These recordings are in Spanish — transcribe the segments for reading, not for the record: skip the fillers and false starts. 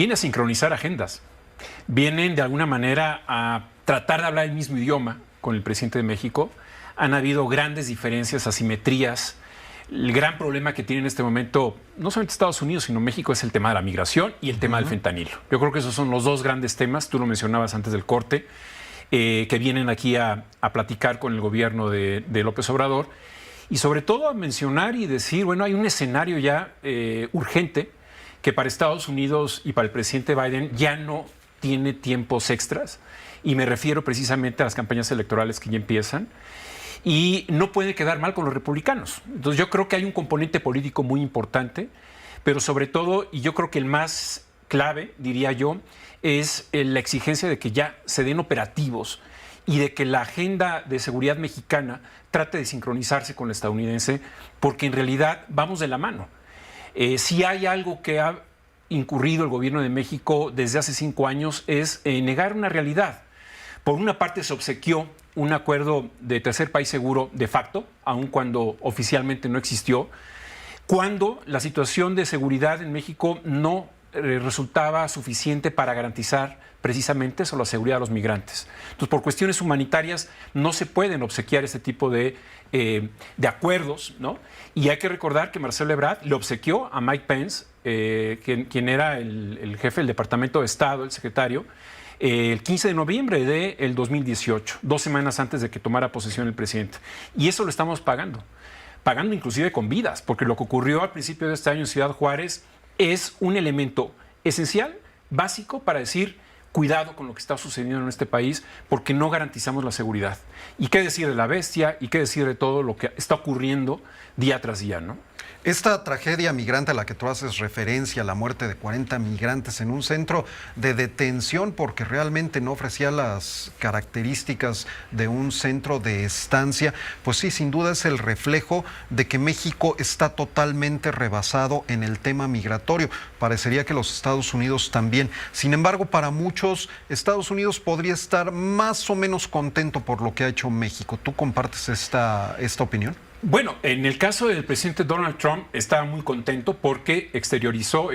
viene a sincronizar agendas. Vienen de alguna manera a tratar de hablar el mismo idioma con el presidente de México. Han habido grandes diferencias, asimetrías. El gran problema que tiene en este momento, no solamente Estados Unidos, sino México, es el tema de la migración y el tema del fentanilo. Yo creo que esos son los dos grandes temas, tú lo mencionabas antes del corte, que vienen aquí a platicar con el gobierno de López Obrador. Y sobre todo a mencionar y decir, bueno, hay un escenario ya urgente que para Estados Unidos y para el presidente Biden ya no tiene tiempos extras. Y me refiero precisamente a las campañas electorales que ya empiezan. Y no puede quedar mal con los republicanos. Entonces yo creo que hay un componente político muy importante, pero sobre todo, y yo creo que el más clave, diría yo, es la exigencia de que ya se den operativos y de que la agenda de seguridad mexicana trate de sincronizarse con la estadounidense, porque en realidad vamos de la mano. Si hay algo que ha incurrido el gobierno de México desde hace 5 años es negar una realidad. Por una parte se obsequió un acuerdo de tercer país seguro de facto, aun cuando oficialmente no existió, cuando la situación de seguridad en México no resultaba suficiente para garantizar precisamente eso, la seguridad de los migrantes. Entonces, por cuestiones humanitarias no se pueden obsequiar este tipo de acuerdos, ¿no? Y hay que recordar que Marcelo Ebrard le obsequió a Mike Pence, quien era el jefe del Departamento de Estado, el secretario, el 15 de noviembre del 2018, 2 semanas antes de que tomara posesión el presidente. Y eso lo estamos pagando inclusive con vidas, porque lo que ocurrió al principio de este año en Ciudad Juárez es un elemento esencial, básico, para decir cuidado con lo que está sucediendo en este país, porque no garantizamos la seguridad. Y qué decir de la bestia, y qué decir de todo lo que está ocurriendo día tras día, ¿no? Esta tragedia migrante a la que tú haces referencia, la muerte de 40 migrantes en un centro de detención porque realmente no ofrecía las características de un centro de estancia, pues sí, sin duda es el reflejo de que México está totalmente rebasado en el tema migratorio. Parecería que los Estados Unidos también. Sin embargo, para muchos, Estados Unidos podría estar más o menos contento por lo que ha hecho México. ¿Tú compartes esta opinión? Bueno, en el caso del presidente Donald Trump estaba muy contento porque externalizó,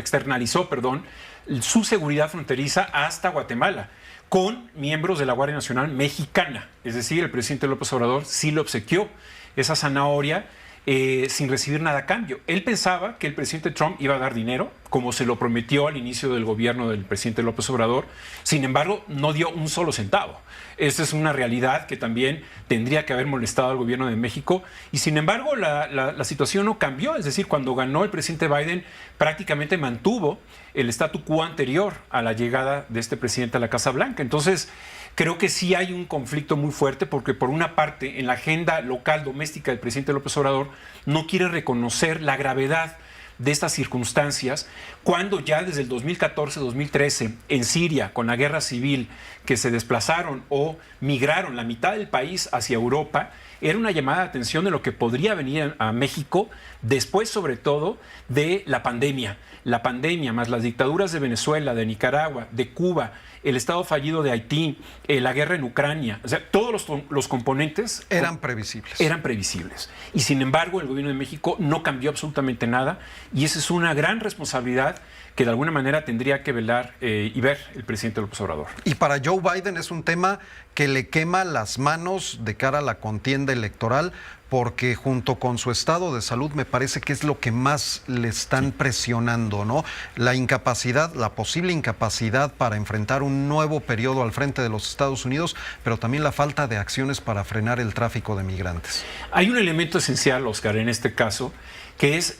su seguridad fronteriza hasta Guatemala con miembros de la Guardia Nacional Mexicana. Es decir, el presidente López Obrador sí le obsequió esa zanahoria sin recibir nada a cambio. Él pensaba que el presidente Trump iba a dar dinero, como se lo prometió al inicio del gobierno del presidente López Obrador. Sin embargo, no dio un solo centavo. Esa es una realidad que también tendría que haber molestado al gobierno de México. Y sin embargo, la situación no cambió. Es decir, cuando ganó el presidente Biden, prácticamente mantuvo el statu quo anterior a la llegada de este presidente a la Casa Blanca. Entonces, creo que sí hay un conflicto muy fuerte porque, por una parte, en la agenda local, doméstica del presidente López Obrador, no quiere reconocer la gravedad de estas circunstancias, cuando ya desde el 2014-2013 en Siria, con la guerra civil, que se desplazaron o migraron la mitad del país hacia Europa, era una llamada de atención de lo que podría venir a México después, sobre todo, de la pandemia. La pandemia más las dictaduras de Venezuela, de Nicaragua, de Cuba, el estado fallido de Haití, la guerra en Ucrania. O sea, todos los componentes eran previsibles. Eran previsibles. Y sin embargo, el gobierno de México no cambió absolutamente nada. Y esa es una gran responsabilidad que de alguna manera tendría que velar y ver el presidente López Obrador. Y para Joe Biden es un tema que le quema las manos de cara a la contienda electoral, porque junto con su estado de salud me parece que es lo que más le están presionando, ¿no? La incapacidad, la posible incapacidad para enfrentar un nuevo periodo al frente de los Estados Unidos, pero también la falta de acciones para frenar el tráfico de migrantes. Hay un elemento esencial, Oscar, en este caso, que es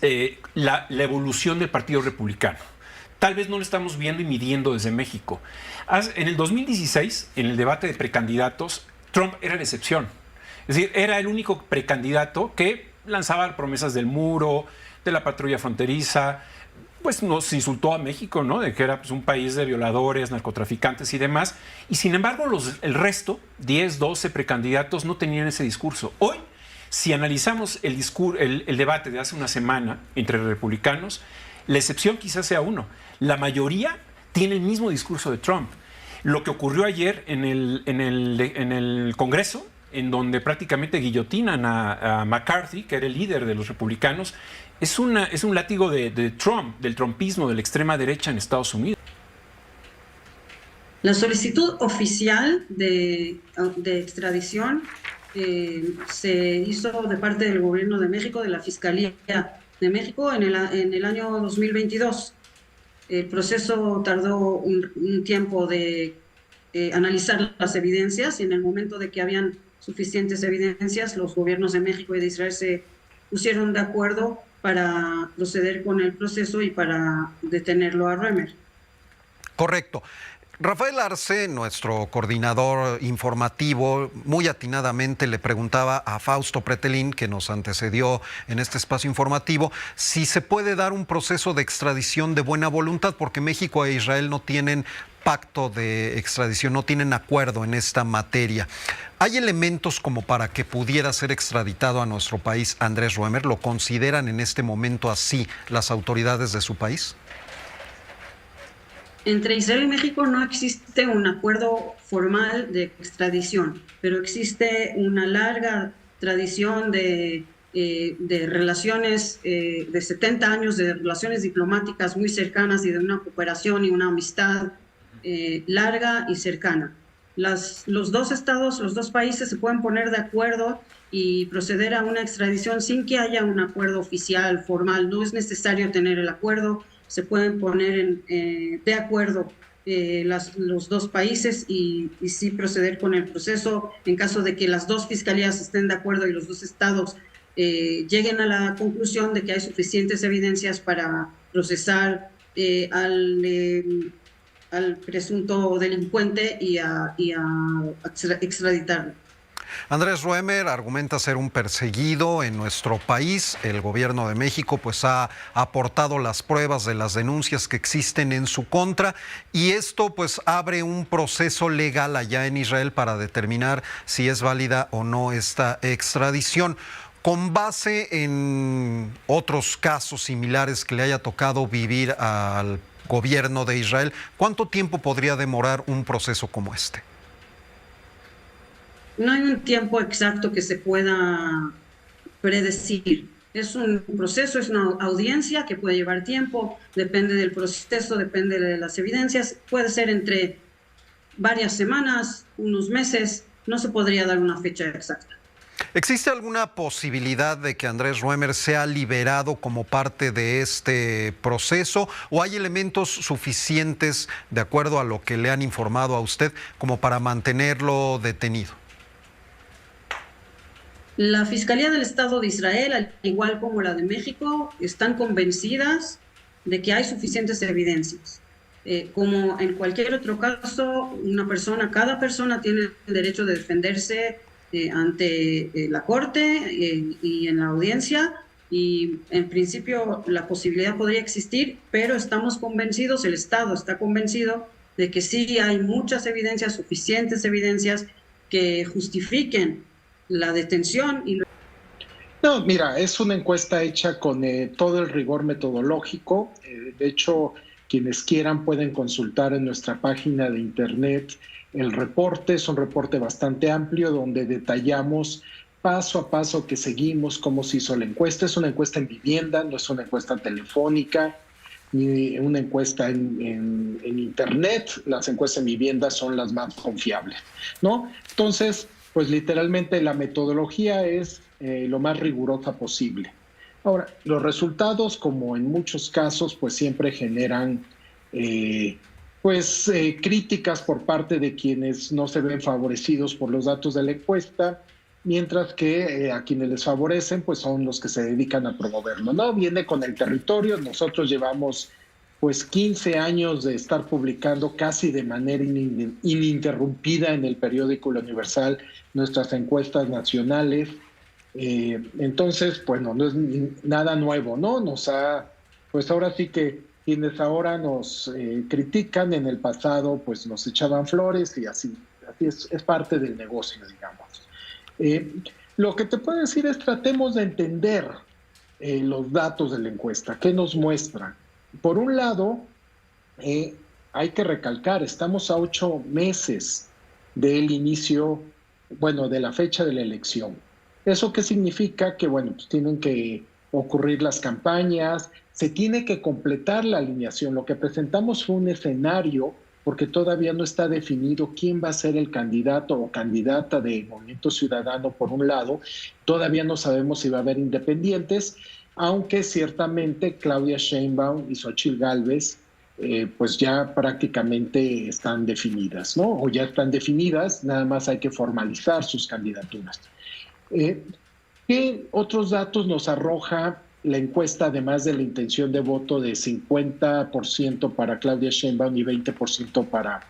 la evolución del Partido Republicano. Tal vez no lo estamos viendo y midiendo desde México. En el 2016, en el debate de precandidatos, Trump era la excepción. Es decir, era el único precandidato que lanzaba promesas del muro, de la patrulla fronteriza, pues nos insultó a México, ¿no? De que era pues, un país de violadores, narcotraficantes y demás. Y sin embargo, el resto, 10, 12 precandidatos, no tenían ese discurso. Hoy, si analizamos el debate de hace una semana entre republicanos, la excepción quizás sea uno. La mayoría tiene el mismo discurso de Trump. Lo que ocurrió ayer en el Congreso, en donde prácticamente guillotinan a McCarthy, que era el líder de los republicanos, es un látigo de Trump, del trumpismo, de la extrema derecha en Estados Unidos. La solicitud oficial de extradición se hizo de parte del Gobierno de México, de la Fiscalía de México, en el año 2022. El proceso tardó un tiempo de analizar las evidencias, y en el momento de que habían suficientes evidencias, los gobiernos de México y de Israel se pusieron de acuerdo para proceder con el proceso y para detenerlo a Roemer. Correcto. Rafael Arce, nuestro coordinador informativo, muy atinadamente le preguntaba a Fausto Pretelín, que nos antecedió en este espacio informativo, si se puede dar un proceso de extradición de buena voluntad, porque México e Israel no tienen pacto de extradición, no tienen acuerdo en esta materia. ¿Hay elementos como para que pudiera ser extraditado a nuestro país Andrés Roemer? ¿Lo consideran en este momento así las autoridades de su país? Entre Israel y México no existe un acuerdo formal de extradición, pero existe una larga tradición de relaciones, de 70 años de relaciones diplomáticas muy cercanas y de una cooperación y una amistad larga y cercana. Los dos estados, los dos países se pueden poner de acuerdo y proceder a una extradición sin que haya un acuerdo oficial, formal. No es necesario tener el acuerdo. Se pueden poner de acuerdo los dos países y sí proceder con el proceso en caso de que las dos fiscalías estén de acuerdo y los dos estados lleguen a la conclusión de que hay suficientes evidencias para procesar al presunto delincuente y a extraditarlo. Andrés Roemer argumenta ser un perseguido en nuestro país. El gobierno de México pues ha aportado las pruebas de las denuncias que existen en su contra, y esto pues abre un proceso legal allá en Israel para determinar si es válida o no esta extradición. Con base en otros casos similares que le haya tocado vivir al gobierno de Israel, ¿cuánto tiempo podría demorar un proceso como este? No hay un tiempo exacto que se pueda predecir. Es un proceso, es una audiencia que puede llevar tiempo, depende del proceso, depende de las evidencias, puede ser entre varias semanas, unos meses, no se podría dar una fecha exacta. ¿Existe alguna posibilidad de que Andrés Roemer sea liberado como parte de este proceso, o hay elementos suficientes, de acuerdo a lo que le han informado a usted, como para mantenerlo detenido? La Fiscalía del Estado de Israel, al igual como la de México, están convencidas de que hay suficientes evidencias. Como en cualquier otro caso, cada persona tiene el derecho de defenderse ante la corte y en la audiencia, y en principio la posibilidad podría existir, pero estamos convencidos, el Estado está convencido de que sí hay muchas evidencias, suficientes evidencias que justifiquen la detención. No, mira, es una encuesta hecha con todo el rigor metodológico. De hecho, quienes quieran pueden consultar en nuestra página de internet el reporte. Es un reporte bastante amplio donde detallamos paso a paso que seguimos, cómo se hizo la encuesta. Es una encuesta en vivienda, no es una encuesta telefónica, ni una encuesta en internet. Las encuestas en vivienda son las más confiables, ¿no? Entonces, pues literalmente la metodología es lo más rigurosa posible. Ahora, los resultados, como en muchos casos, pues siempre generan críticas por parte de quienes no se ven favorecidos por los datos de la encuesta, mientras que a quienes les favorecen pues son los que se dedican a promoverlo, ¿no? Viene con el territorio. Nosotros llevamos pues 15 años de estar publicando casi de manera ininterrumpida en el periódico El Universal nuestras encuestas nacionales. Entonces, bueno, no es nada nuevo, ¿no? Pues ahora sí que quienes ahora nos critican, en el pasado pues nos echaban flores, y así es parte del negocio, digamos. Lo que te puedo decir es tratemos de entender los datos de la encuesta, qué nos muestran. Por un lado, hay que recalcar, estamos a 8 meses del inicio, de la fecha de la elección. ¿Eso qué significa? Que, pues tienen que ocurrir las campañas, se tiene que completar la alineación. Lo que presentamos fue un escenario porque todavía no está definido quién va a ser el candidato o candidata de Movimiento Ciudadano por un lado. Todavía no sabemos si va a haber independientes, aunque ciertamente Claudia Sheinbaum y Xóchitl Gálvez pues ya prácticamente están definidas, ¿no? O ya están definidas, nada más hay que formalizar sus candidaturas. ¿Qué otros datos nos arroja la encuesta, además de la intención de voto de 50% para Claudia Sheinbaum y 20% para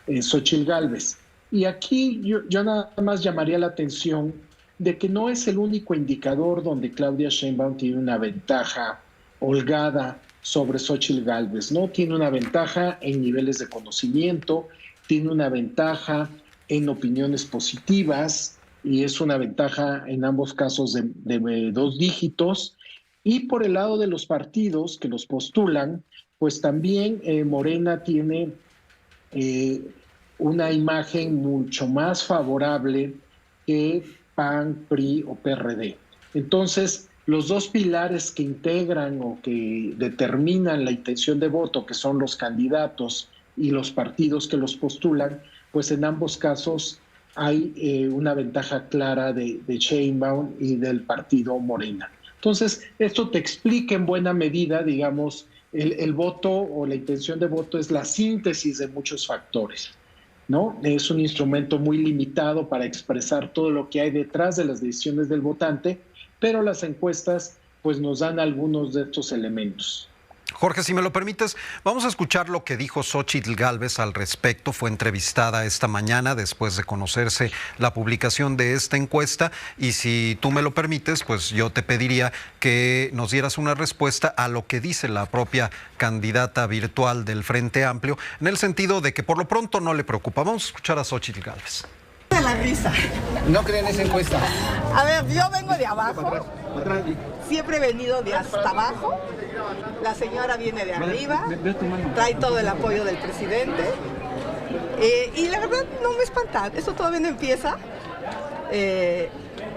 Xóchitl Gálvez? Y aquí yo nada más llamaría la atención de que no es el único indicador donde Claudia Sheinbaum tiene una ventaja holgada sobre Xóchitl Gálvez, ¿no? Tiene una ventaja en niveles de conocimiento, tiene una ventaja en opiniones positivas, y es una ventaja en ambos casos de 2 dígitos. Y por el lado de los partidos que los postulan, pues también Morena tiene una imagen mucho más favorable que PAN, PRI o PRD. Entonces, los 2 pilares que integran o que determinan la intención de voto, que son los candidatos y los partidos que los postulan, pues en ambos casos hay una ventaja clara de Sheinbaum y del partido Morena. Entonces, esto te explica en buena medida, digamos, el voto o la intención de voto es la síntesis de muchos factores, ¿no? Es un instrumento muy limitado para expresar todo lo que hay detrás de las decisiones del votante, pero las encuestas pues nos dan algunos de estos elementos. Jorge, si me lo permites, vamos a escuchar lo que dijo Xóchitl Gálvez al respecto. Fue entrevistada esta mañana después de conocerse la publicación de esta encuesta, y si tú me lo permites, pues yo te pediría que nos dieras una respuesta a lo que dice la propia candidata virtual del Frente Amplio, en el sentido de que por lo pronto no le preocupa. Vamos a escuchar a Xóchitl Gálvez. De la risa. ¿No creen esa encuesta? A ver, yo vengo de abajo, siempre he venido de hasta abajo, la señora viene de arriba, trae todo el apoyo del presidente, y la verdad no me espanta, eso todavía no empieza.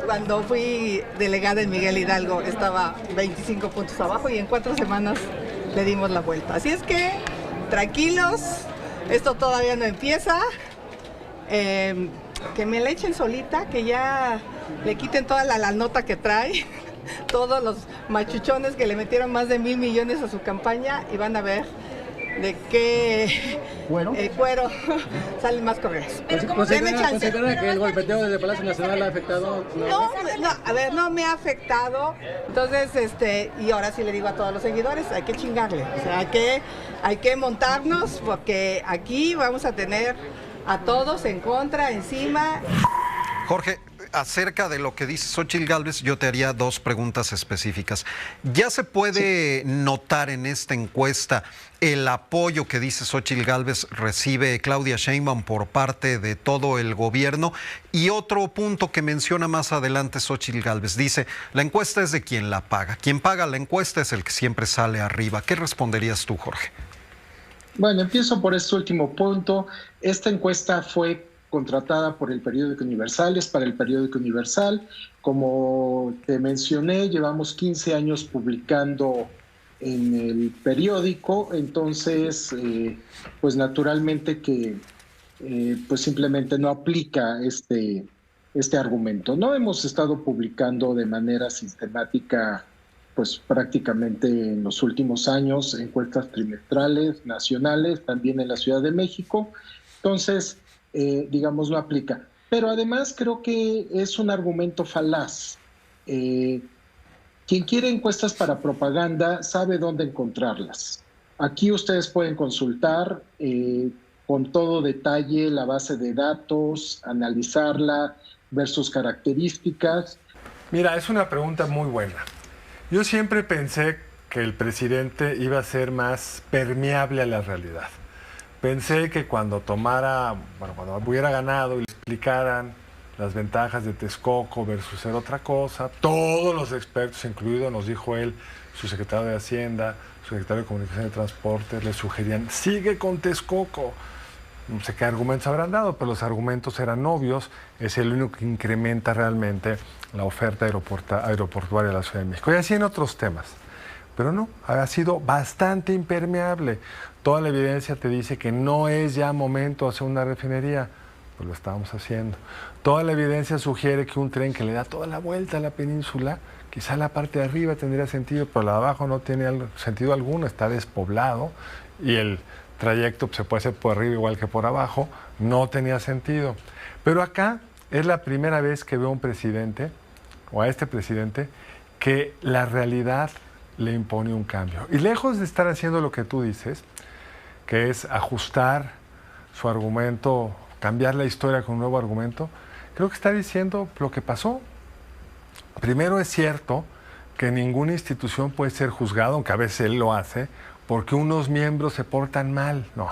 Cuando fui delegada en Miguel Hidalgo estaba 25 puntos abajo y en 4 semanas le dimos la vuelta. Así es que tranquilos, esto todavía no empieza. Que me la echen solita, que ya le quiten toda la nota que trae, todos los machuchones que le metieron más de 1,000 millones a su campaña, y van a ver de qué cuero salen más correos. ¿Considera que el golpeteo desde Palacio Nacional ha afectado? No, a ver, no me ha afectado. Entonces, y ahora sí le digo a todos los seguidores, hay que chingarle, o sea, hay que montarnos, porque aquí vamos a tener a todos en contra, encima. Jorge, acerca de lo que dice Xóchitl Gálvez, yo te haría 2 preguntas específicas. ¿Ya se puede notar en esta encuesta el apoyo que dice Xóchitl Gálvez recibe Claudia Sheinbaum por parte de todo el gobierno? Y otro punto que menciona más adelante Xóchitl Gálvez, dice, la encuesta es de quien la paga. Quien paga la encuesta es el que siempre sale arriba. ¿Qué responderías tú, Jorge? Bueno, empiezo por este último punto. Esta encuesta fue contratada por el Periódico Universal, es para el Periódico Universal. Como te mencioné, llevamos 15 años publicando en el periódico, entonces, pues naturalmente que pues simplemente no aplica este argumento. No hemos estado publicando de manera sistemática pues prácticamente en los últimos años encuestas trimestrales, nacionales, también en la Ciudad de México. Entonces, digamos, no aplica. Pero además creo que es un argumento falaz. Quien quiere encuestas para propaganda sabe dónde encontrarlas. Aquí ustedes pueden consultar con todo detalle la base de datos, analizarla, ver sus características. Mira, es una pregunta muy buena. Yo siempre pensé que el presidente iba a ser más permeable a la realidad. Pensé que cuando hubiera ganado y le explicaran las ventajas de Texcoco versus ser otra cosa, todos los expertos, incluido, nos dijo él, su secretario de Hacienda, su secretario de Comunicación y Transporte, le sugerían, sigue con Texcoco. No sé qué argumentos habrán dado, pero los argumentos eran obvios. Es el único que incrementa realmente la oferta aeroportuaria de la Ciudad de México. Y así en otros temas. Pero no, ha sido bastante impermeable. Toda la evidencia te dice que no es ya momento de hacer una refinería, pues lo estábamos haciendo. Toda la evidencia sugiere que un tren que le da toda la vuelta a la península, quizá la parte de arriba tendría sentido, pero la de abajo no tiene sentido alguno, está despoblado y el trayecto se puede hacer por arriba igual que por abajo, no tenía sentido. Pero acá es la primera vez que veo a un presidente, o a este presidente, que la realidad le impone un cambio. Y lejos de estar haciendo lo que tú dices, que es ajustar su argumento, cambiar la historia con un nuevo argumento, creo que está diciendo lo que pasó. Primero, es cierto que ninguna institución puede ser juzgada, aunque a veces él lo hace, porque unos miembros se portan mal. No,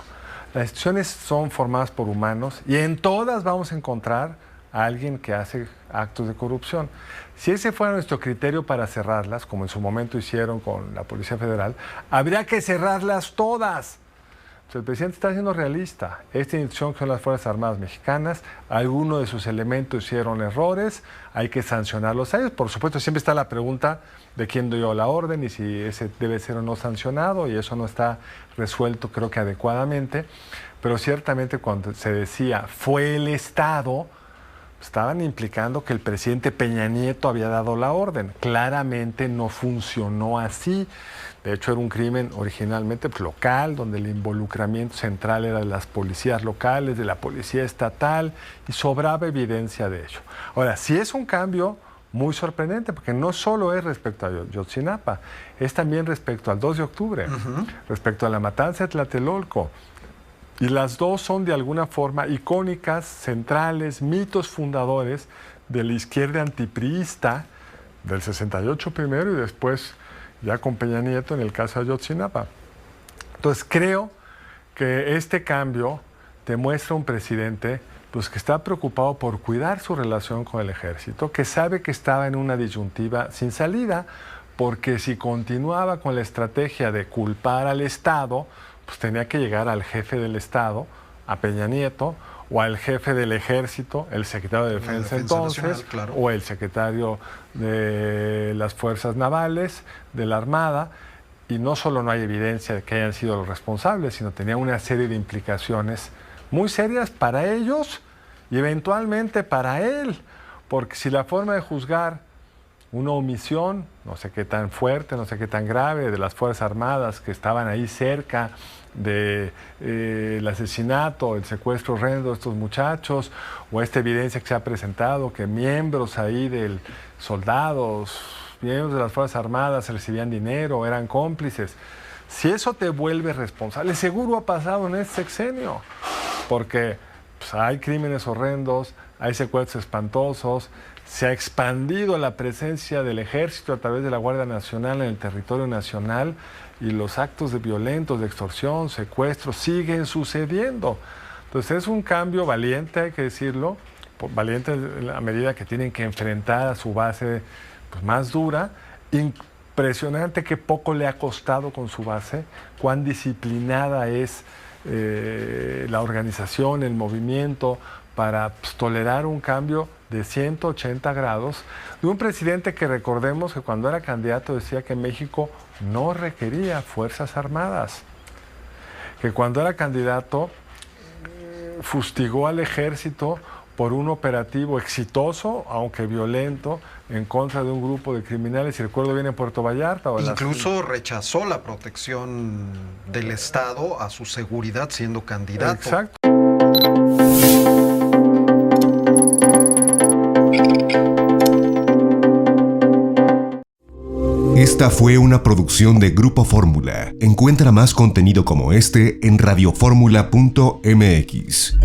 las instituciones son formadas por humanos y en todas vamos a encontrar a alguien que hace actos de corrupción. Si ese fuera nuestro criterio para cerrarlas, como en su momento hicieron con la Policía Federal, habría que cerrarlas todas. Entonces, el presidente está siendo realista. Esta institución que son las Fuerzas Armadas Mexicanas, algunos de sus elementos hicieron errores, hay que sancionarlos a ellos. Por supuesto, siempre está la pregunta de quién dio la orden y si ese debe ser o no sancionado, y eso no está resuelto, creo que adecuadamente. Pero ciertamente cuando se decía fue el Estado, estaban implicando que el presidente Peña Nieto había dado la orden. Claramente no funcionó así. De hecho, era un crimen originalmente local, donde el involucramiento central era de las policías locales, de la policía estatal, y sobraba evidencia de ello. Ahora, sí es un cambio muy sorprendente, porque no solo es respecto a Ayotzinapa, es también respecto al 2 de octubre, respecto a la matanza de Tlatelolco. Y las dos son de alguna forma icónicas, centrales, mitos fundadores de la izquierda antipriista del 68 primero y después ya con Peña Nieto en el caso de Ayotzinapa. Entonces creo que este cambio te muestra un presidente pues, que está preocupado por cuidar su relación con el ejército, que sabe que estaba en una disyuntiva sin salida, porque si continuaba con la estrategia de culpar al Estado, pues tenía que llegar al jefe del Estado, a Peña Nieto, o al jefe del ejército, el secretario de Defensa entonces, Nacional, claro, o el secretario de las Fuerzas Navales, de la Armada, y no solo no hay evidencia de que hayan sido los responsables, sino tenía una serie de implicaciones muy serias para ellos y eventualmente para él, porque si la forma de juzgar una omisión, no sé qué tan fuerte, no sé qué tan grave, de las Fuerzas Armadas que estaban ahí cerca del asesinato, el secuestro horrendo de estos muchachos, o esta evidencia que se ha presentado, que miembros ahí del soldados, miembros de las Fuerzas Armadas recibían dinero, eran cómplices. Si eso te vuelve responsable, seguro ha pasado en este sexenio, porque pues, hay crímenes horrendos, hay secuestros espantosos, se ha expandido la presencia del ejército a través de la Guardia Nacional en el territorio nacional y los actos de violentos, de extorsión, secuestros siguen sucediendo. Entonces es un cambio valiente, hay que decirlo, valiente en la medida que tienen que enfrentar a su base pues, más dura. Impresionante que poco le ha costado con su base, cuán disciplinada es la organización, el movimiento, para pues, tolerar un cambio de 180 grados de un presidente que recordemos que cuando era candidato decía que México no requería fuerzas armadas, que cuando era candidato fustigó al ejército por un operativo exitoso, aunque violento, en contra de un grupo de criminales, y recuerdo bien en Puerto Vallarta. Incluso rechazó la protección del Estado a su seguridad siendo candidato. Exacto. Esta fue una producción de Grupo Fórmula. Encuentra más contenido como este en radioformula.mx.